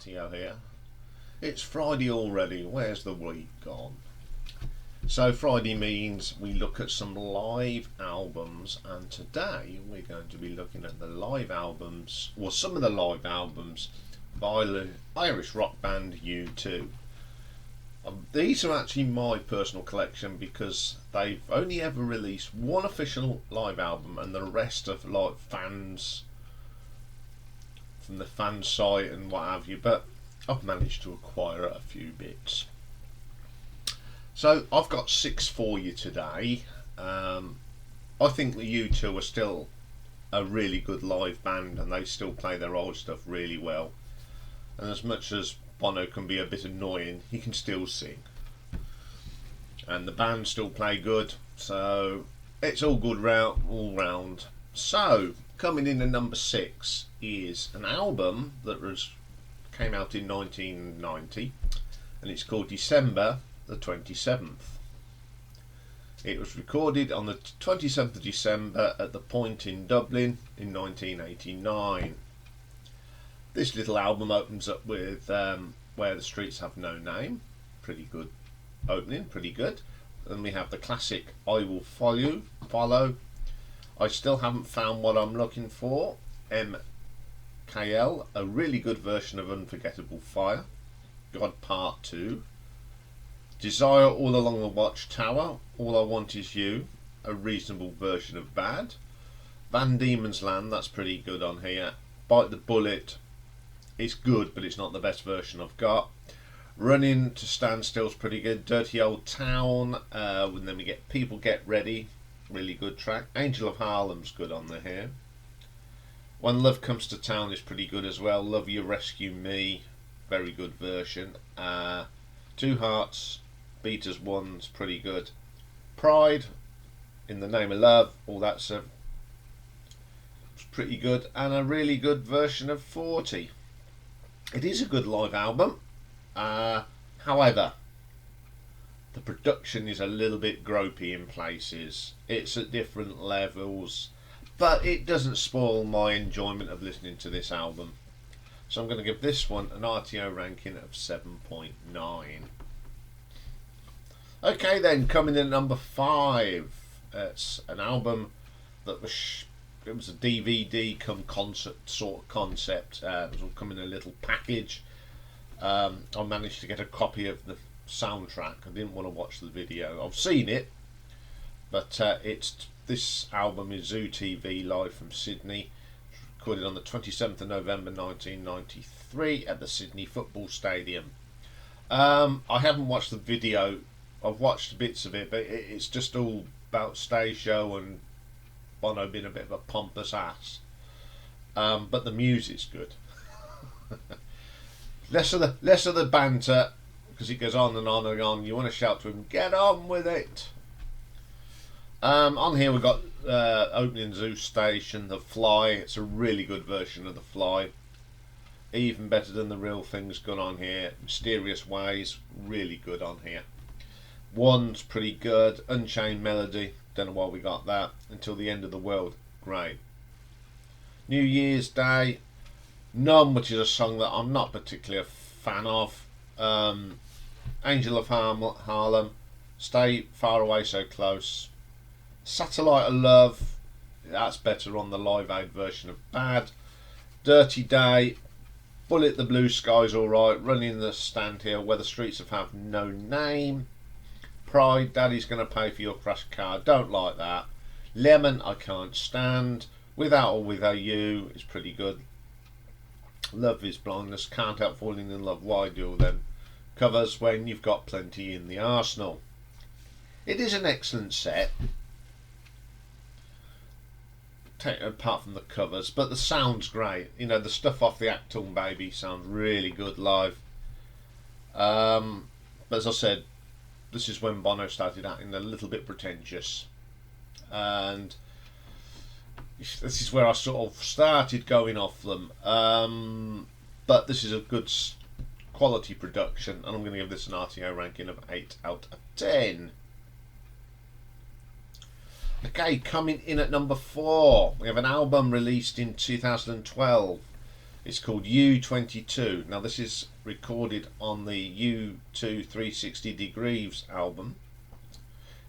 RTO here. It's Friday already, where's the week gone? So Friday means we look at some live albums, and today we're going to be looking at the live albums, or some of the live albums by the Irish rock band U2. These are actually my personal collection because they've only ever released one official live album and the rest of like fans from the fan site and what have you, but I've managed to acquire a few bits. So I've got 6 for you today. I think the U2 are still a really good live band and they still play their old stuff really well. And as much as Bono can be a bit annoying, he can still sing. And the band still play good, so it's all good all round. So, coming in at number 6 is an album that came out in 1990, and it's called December the 27th. It was recorded on the 27th of December at the Point in Dublin in 1989. This little album opens up with Where the Streets Have No Name. Pretty good opening, pretty good. Then we have the classic I Will Follow. I Still Haven't Found What I'm Looking For. MKL, a really good version of Unforgettable Fire. God Part 2. Desire All Along the Watchtower. All I Want Is You, a reasonable version of Bad. Van Diemen's Land, that's pretty good on here. Bite the Bullet. It's good, but it's not the best version I've got. Running to Standstill's pretty good. Dirty Old Town. And then we get People Get Ready. Really good track. Angel of Harlem's good on the here. When Love Comes to Town is pretty good as well. Love You Rescue Me. Very good version. Two Hearts. Beat as One's pretty good. Pride. In the Name of Love. All that's pretty good. And a really good version of 40. It is a good live album, however, the production is a little bit gropey in places. It's at different levels, but it doesn't spoil my enjoyment of listening to this album. So I'm going to give this one an RTO ranking of 7.9. Okay then, coming in at number 5, it's an album that was... It was a DVD come concert sort of concept. It was all come in a little package. I managed to get a copy of the soundtrack. I didn't want to watch the video. I've seen it, but this album is Zoo TV live from Sydney. It was recorded on the 27th of November 1993 at the Sydney Football Stadium. I haven't watched the video. I've watched bits of it, but it's just all about stage show and Bono being a bit of a pompous ass, but the music's good. less of the banter, because it goes on and on and on. You want to shout to him, get on with it. On here we've got opening Zoo Station, The Fly. It's a really good version of The Fly, even better than The Real Thing's gone on here. Mysterious Ways, really good on here. One's pretty good. Unchained Melody, don't know why we got that. Until the End of the World, great. New Year's Day, Numb, which is a song that I'm not particularly a fan of. Angel of Harlem, Stay Far Away So Close. Satellite of Love, that's better on the Live Aid version of Bad. Dirty Day, Bullet the Blue Sky's alright. Running the Stand Here, Where the Streets Have No Name. Pride, Daddy's Gonna Pay for Your Crashed Car, don't like that. Lemon, I Can't Stand. Without or Without You is pretty good. Love Is Blindness, Can't Help Falling in Love, Why Do Then? Covers When You've Got Plenty in the Arsenal. It is an excellent set, apart from the covers, but the sound's great. You know, the stuff off the Acton Baby sounds really good live. But as I said, this is when Bono started acting a little bit pretentious, and this is where I sort of started going off them. But this is a good quality production, and I'm going to give this an RTO ranking of 8 out of 10. Okay, coming in at number 4, we have an album released in 2012. It's called U22. Now this is recorded on the U2 360 Degrees album.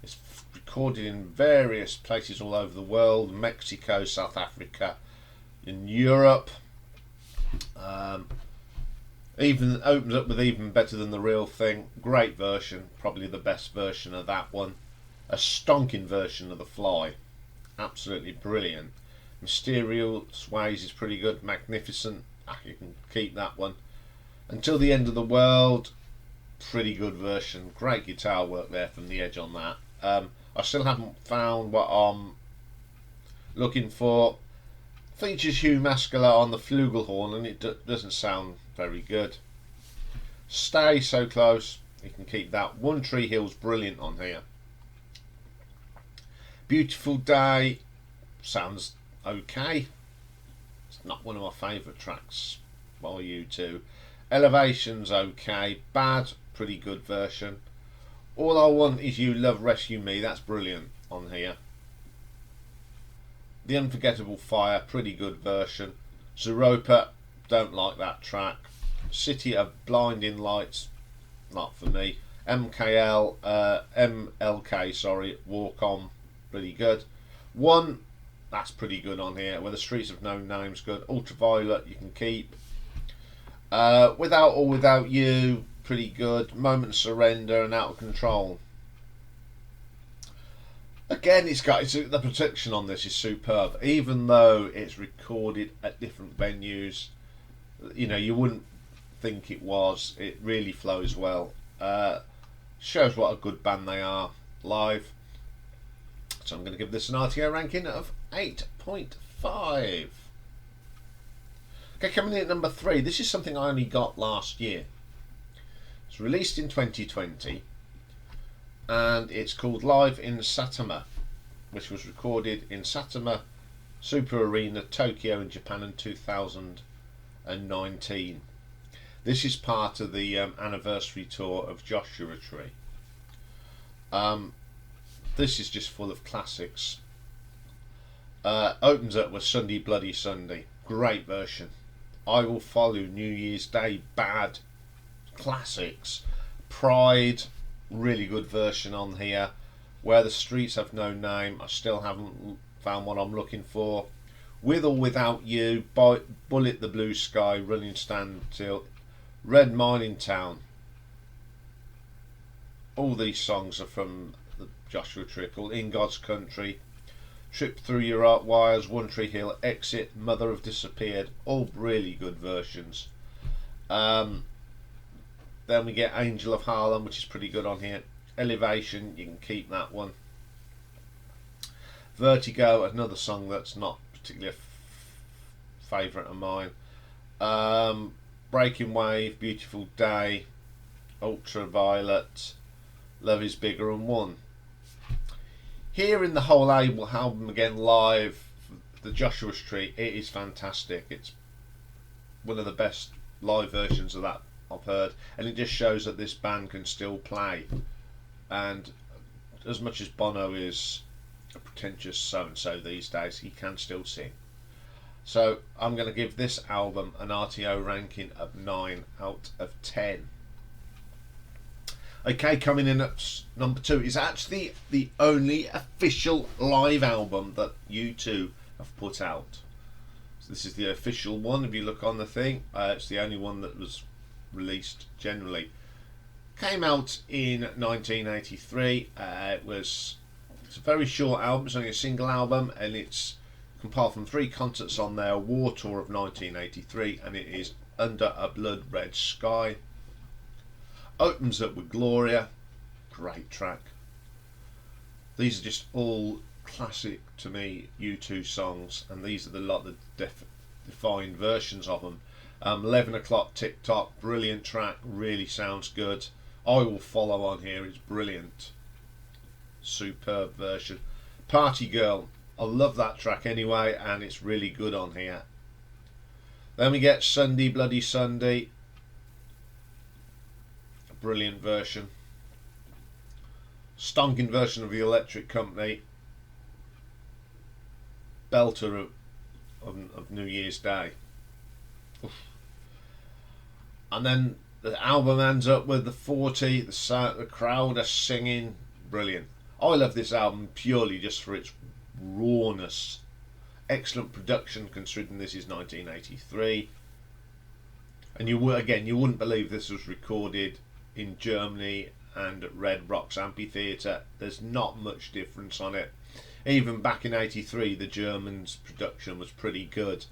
It's recorded in various places all over the world, Mexico, South Africa, in Europe. Even opens up with Even Better Than the Real Thing. Great version, probably the best version of that one. A stonking version of The Fly. Absolutely brilliant. Mysterious Ways is pretty good. Magnificent. You can keep that one. Until the End of the World. Pretty good version. Great guitar work there from The Edge on that. I still haven't found what I'm looking for. Features Hugh Mascala on the flugelhorn and it doesn't sound very good. Stay So Close. You can keep that. One Tree Hill's brilliant on here. Beautiful Day sounds okay. It's not one of my favourite tracks by U2. Elevation's okay. Bad, pretty good version. All I Want Is You, Love Rescue Me, that's brilliant on here. The Unforgettable Fire, pretty good version. Zeropa, don't like that track. City of Blinding Lights, not for me. MLK, sorry, Walk On, pretty good. One, that's pretty good on here. Where the Streets of No Name's good. Ultraviolet, you can keep. Without or Without You, pretty good. Moment of Surrender and Out of Control. Again, the production on this is superb. Even though it's recorded at different venues, you know, you wouldn't think it was. It really flows well. Shows what a good band they are live. So I'm going to give this an RTO ranking of 8.5. Okay, coming in at number 3. This is something I only got last year. It's released in 2020 and it's called Live in Saitama, which was recorded in Satima Super Arena, Tokyo in Japan in 2019. This is part of the anniversary tour of Joshua Tree. This is just full of classics. Opens up with Sunday Bloody Sunday, great version. I Will Follow, New Year's Day, bad. Classics. Pride, really good version on here. Where the Streets Have No Name, I still haven't found what I'm looking for. With or Without You, Bullet the Blue Sky, Running Standstill, Red Mining Town. All these songs are from the Joshua Tree, called In God's Country, Trip Through Your Art Wires, One Tree Hill, Exit, Mother Have Disappeared, all really good versions. Then we get Angel of Harlem, which is pretty good on here. Elevation, you can keep that one. Vertigo, another song that's not particularly a favourite of mine. Breaking Wave, Beautiful Day, Ultraviolet, Love Is Bigger and One. Hearing the whole album again live, the Joshua Tree, it is fantastic. It's one of the best live versions of that I've heard, and it just shows that this band can still play. And as much as Bono is a pretentious so-and-so these days, he can still sing. So I'm going to give this album an RTO ranking of 9 out of 10. Okay, coming in at number 2 is actually the only official live album that U2 have put out. So this is the official one. If you look on the thing, it's the only one that was released generally. Came out in 1983. It's a very short album. It's only a single album, and it's compiled from 3 concerts on their war tour of 1983, and it is Under a Blood Red Sky. Opens up with Gloria, great track. These are just all classic to me U2 songs, and these are the defined versions of them. 11 O'Clock Tick Tock, brilliant track, really sounds good. I Will Follow on here is brilliant, superb version. Party Girl, I love that track anyway, and it's really good on here. Then we get Sunday Bloody Sunday, a brilliant version. Stonking version of the Electric Company, belter of New Year's Day. Oof. And then the album ends up with the 40, the crowd are singing. Brilliant. I love this album purely just for its rawness. Excellent production considering this is 1983. And you wouldn't believe this was recorded in Germany and at Red Rocks Amphitheatre. There's not much difference on it. Even back in 83, the Germans' production was pretty good.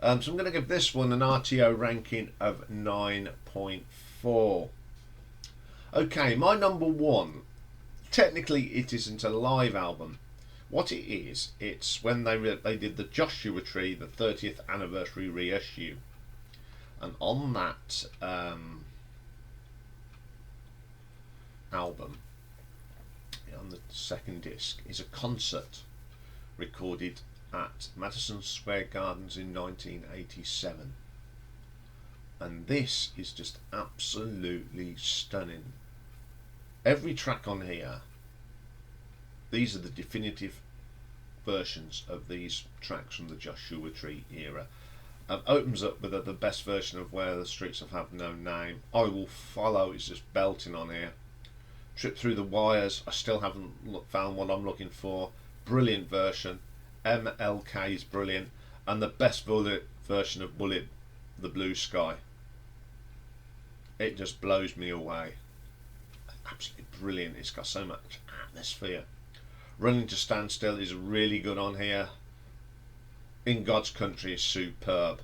So I'm going to give this one an RTO ranking of 9.4. Okay, my number one. Technically, it isn't a live album. What it is, it's when they did the Joshua Tree, the 30th anniversary reissue. And on that album, on the second disc, is a concert recorded at Madison Square Gardens in 1987. And this is just absolutely stunning. Every track on here, these are the definitive versions of these tracks from the Joshua Tree era. Opens up with the best version of Where the Streets Have No Name. I Will Follow is just belting on here. Trip Through the Wires, I still haven't found what I'm looking for. Brilliant version. MLK is brilliant. And the best version of Bullet, The Blue Sky. It just blows me away. Absolutely brilliant. It's got so much atmosphere. Running to Standstill is really good on here. In God's Country is superb.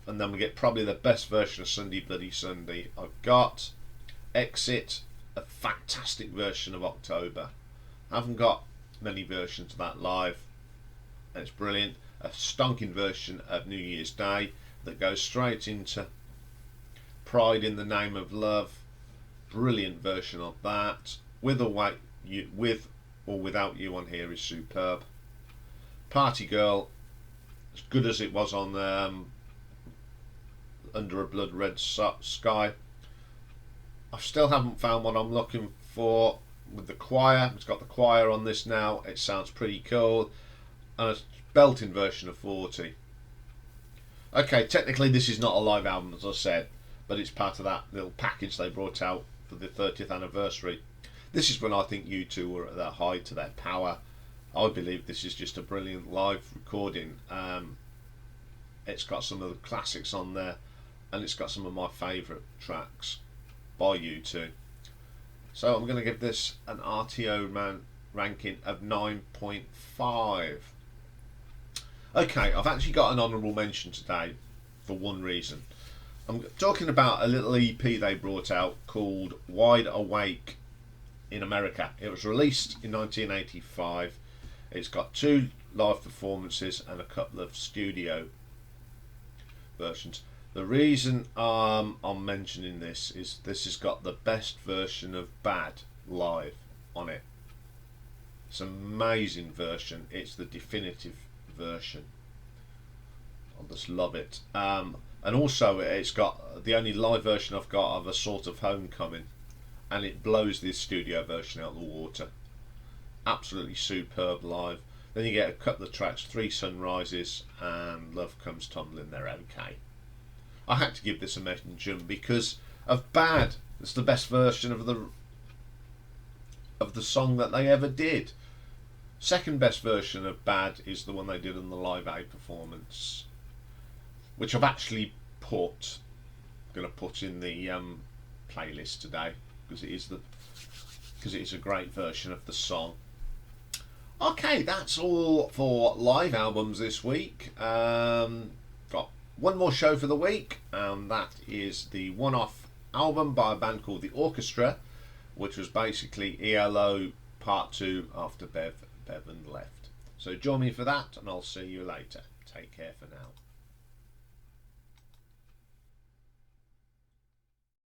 And then we get probably the best version of Sunday Bloody Sunday. I've got Exit, a fantastic version of October. I haven't got many versions of that live. And it's brilliant. A stonking version of New Year's Day that goes straight into Pride in the Name of Love. Brilliant version of that. With or Without You on here is superb. Party Girl, as good as it was on Under a Blood Red Sky. I still haven't found what I'm looking for with the choir. It's got the choir on this now. It sounds pretty cool. And a belting version of 40. Okay, technically this is not a live album, as I said, but it's part of that little package they brought out for the 30th anniversary. This is when I think U2 were at their height, to their power. I believe this is just a brilliant live recording. It's got some of the classics on there, and it's got some of my favourite tracks by U2. So I'm going to give this an RTO ranking of 9.5. Okay, I've actually got an honourable mention today for one reason. I'm talking about a little EP they brought out called Wide Awake in America. It was released in 1985. It's got 2 live performances and a couple of studio versions. The reason I'm mentioning this is this has got the best version of Bad live on it. It's an amazing version. It's the definitive version. I just love it. And also it's got the only live version I've got of A Sort of Homecoming, and it blows this studio version out of the water. Absolutely superb live. Then you get a couple of tracks, 3 Sunrises and Love Comes Tumbling. They're okay. I had to give this a mention because of Bad. It's the best version of the song that they ever did. Second best version of Bad is the one they did in the Live Aid performance, which I've actually going to put in the playlist today because it is a great version of the song. Okay, that's all for live albums this week. Got one more show for the week, and that is the one-off album by a band called The Orchestra, which was basically ELO Part 2 after Bevan left. So join me for that, and I'll see you later. Take care for now.